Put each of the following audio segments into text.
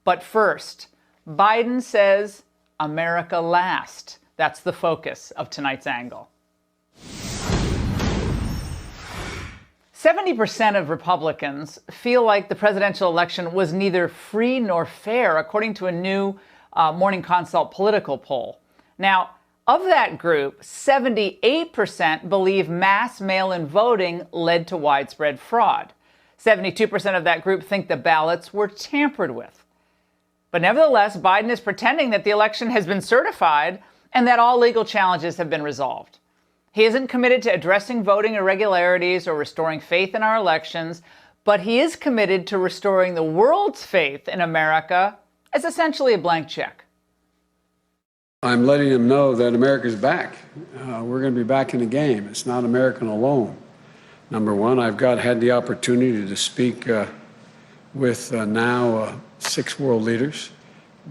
But first, Biden says America last. That's the focus of tonight's angle. 70% of Republicans feel like the presidential election was neither free nor fair, according to a new Morning Consult political poll. Now, of that group, 78% believe mass mail-in voting led to widespread fraud. 72% of that group think the ballots were tampered with. But nevertheless, Biden is pretending that the election has been certified and that all legal challenges have been resolved. He isn't committed to addressing voting irregularities or restoring faith in our elections, but he is committed to restoring the world's faith in America as essentially a blank check. I'm letting him know that America's back. We're going to be back in the game. It's not American alone. Number one, I've had the opportunity to speak with now 6 world leaders.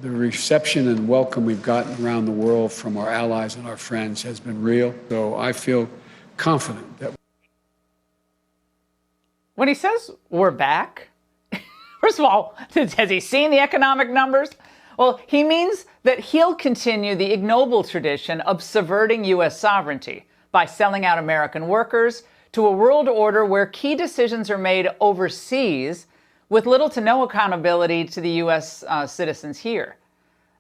The reception and welcome we've gotten around the world from our allies and our friends has been real. So I feel confident that when he says we're back, first of all, has he seen the economic numbers? Well, he means that he'll continue the ignoble tradition of subverting U.S. sovereignty by selling out American workers to a world order where key decisions are made overseas with little to no accountability to the U.S. Citizens here.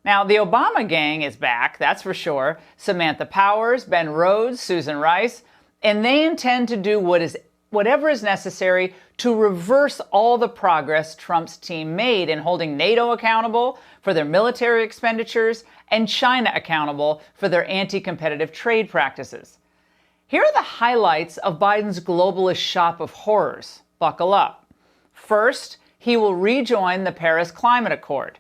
Now, the Obama gang is back, that's for sure. Samantha Powers, Ben Rhodes, Susan Rice, and they intend to do whatever is necessary to reverse all the progress Trump's team made in holding NATO accountable for their military expenditures and China accountable for their anti-competitive trade practices. Here are the highlights of Biden's globalist shop of horrors. Buckle up. First, he will rejoin the Paris Climate Accord.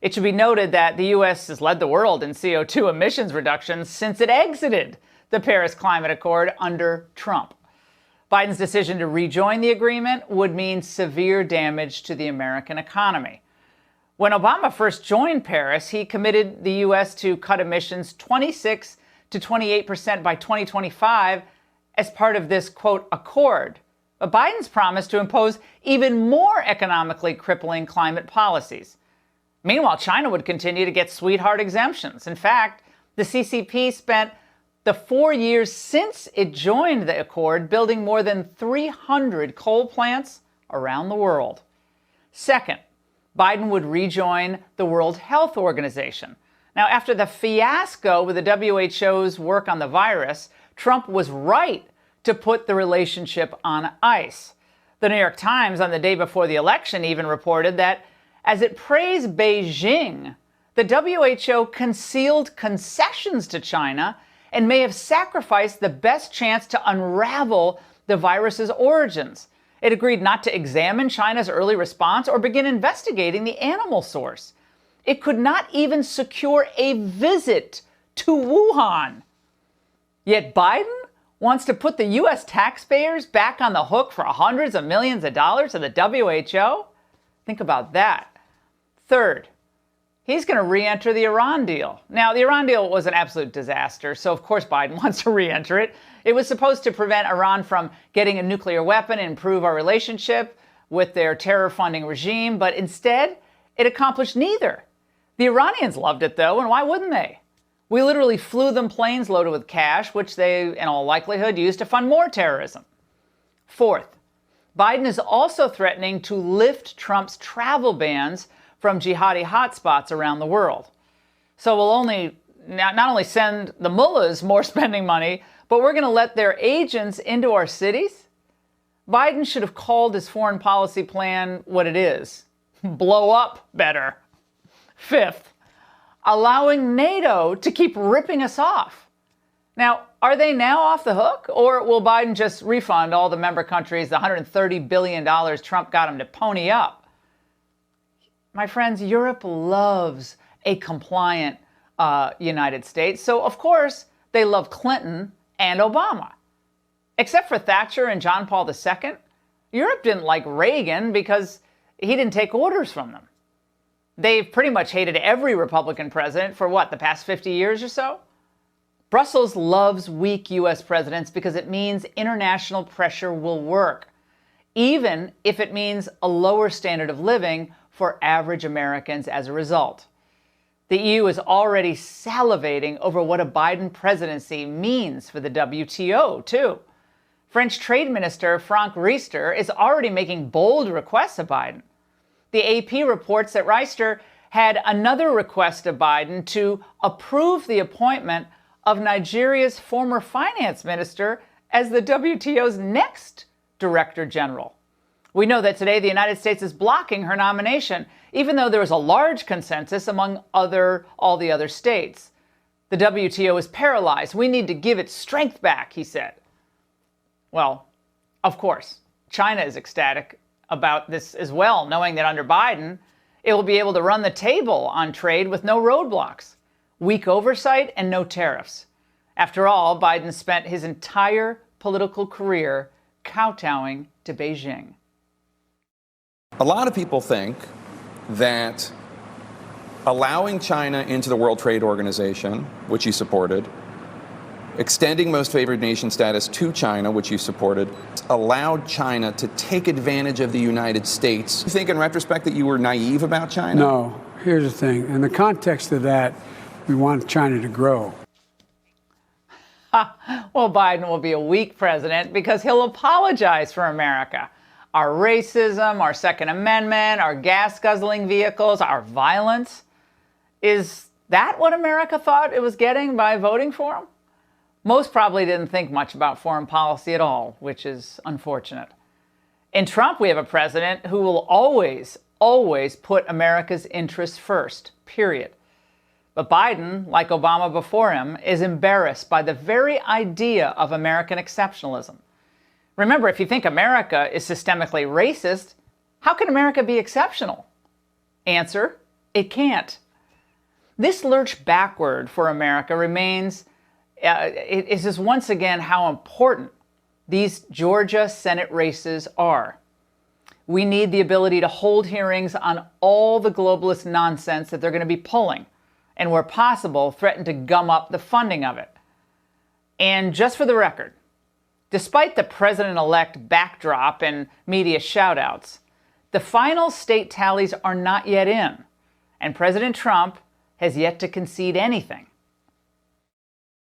It should be noted that the U.S. has led the world in CO2 emissions reductions since it exited the Paris Climate Accord under Trump. Biden's decision to rejoin the agreement would mean severe damage to the American economy. When Obama first joined Paris, he committed the U.S. to cut emissions 26 to 28% by 2025 as part of this, quote, accord. But Biden's promised to impose even more economically crippling climate policies. Meanwhile, China would continue to get sweetheart exemptions. In fact, the CCP spent the 4 years since it joined the accord building more than 300 coal plants around the world. Second, Biden would rejoin the World Health Organization. Now, after the fiasco with the WHO's work on the virus, Trump was right to put the relationship on ice. The New York Times, on the day before the election, even reported that as it praised Beijing, the WHO concealed concessions to China and may have sacrificed the best chance to unravel the virus's origins. It agreed not to examine China's early response or begin investigating the animal source. It could not even secure a visit to Wuhan. Yet Biden wants to put the U.S. taxpayers back on the hook for hundreds of millions of dollars to the WHO? Think about that. Third, he's going to re-enter the Iran deal. Now, the Iran deal was an absolute disaster, so of course Biden wants to re-enter it. It was supposed to prevent Iran from getting a nuclear weapon and improve our relationship with their terror-funding regime, but instead, it accomplished neither. The Iranians loved it, though, and why wouldn't they? We literally flew them planes loaded with cash, which they, in all likelihood, used to fund more terrorism. Fourth, Biden is also threatening to lift Trump's travel bans from jihadi hotspots around the world. So we'll not only send the mullahs more spending money, but we're going to let their agents into our cities? Biden should have called his foreign policy plan what it is. Blow up better. Fifth, allowing NATO to keep ripping us off. Now, are they now off the hook? Or will Biden just refund all the member countries the $130 billion Trump got them to pony up? My friends, Europe loves a compliant United States. So, of course, they love Clinton and Obama. Except for Thatcher and John Paul II, Europe didn't like Reagan because he didn't take orders from them. They've pretty much hated every Republican president for the past 50 years or so? Brussels loves weak U.S. presidents because it means international pressure will work, even if it means a lower standard of living for average Americans as a result. The EU is already salivating over what a Biden presidency means for the WTO, too. French Trade Minister Franck Riester is already making bold requests of Biden. The AP reports that Riester had another request of Biden to approve the appointment of Nigeria's former finance minister as the WTO's next director general. We know that today the United States is blocking her nomination, even though there is a large consensus among all the other states. The WTO is paralyzed. We need to give its strength back, he said. Well, of course, China is ecstatic about this as well, knowing that under Biden, it will be able to run the table on trade with no roadblocks, weak oversight, and no tariffs. After all, Biden spent his entire political career kowtowing to Beijing. A lot of people think that allowing China into the World Trade Organization, which you supported, extending most favored nation status to China, which you supported, allowed China to take advantage of the United States. You think in retrospect that you were naive about China? No. Here's the thing. In the context of that, we want China to grow. Well, Biden will be a weak president because he'll apologize for America. Our racism, our Second Amendment, our gas-guzzling vehicles, our violence. Is that what America thought it was getting by voting for him? Most probably didn't think much about foreign policy at all, which is unfortunate. In Trump, we have a president who will always put America's interests first, period. But Biden, like Obama before him, is embarrassed by the very idea of American exceptionalism. Remember, if you think America is systemically racist, how can America be exceptional? Answer, it can't. This lurch backward for America remains, it is just once again how important these Georgia Senate races are. We need the ability to hold hearings on all the globalist nonsense that they're going to be pulling, and where possible, threaten to gum up the funding of it. And just for the record, despite the president-elect backdrop and media shout-outs, the final state tallies are not yet in, and President Trump has yet to concede anything.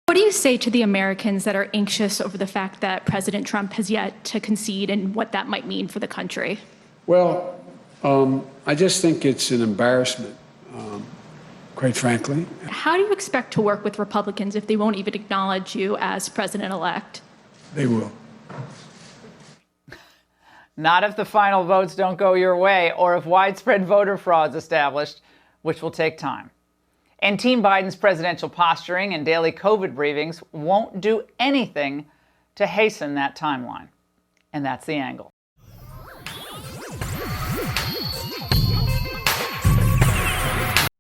What do you say to the Americans that are anxious over the fact that President Trump has yet to concede and what that might mean for the country? Well, I just think it's an embarrassment, quite frankly. How do you expect to work with Republicans if they won't even acknowledge you as president-elect? They will. Not if the final votes don't go your way or if widespread voter fraud is established, which will take time. And Team Biden's presidential posturing and daily COVID briefings won't do anything to hasten that timeline. And that's the angle.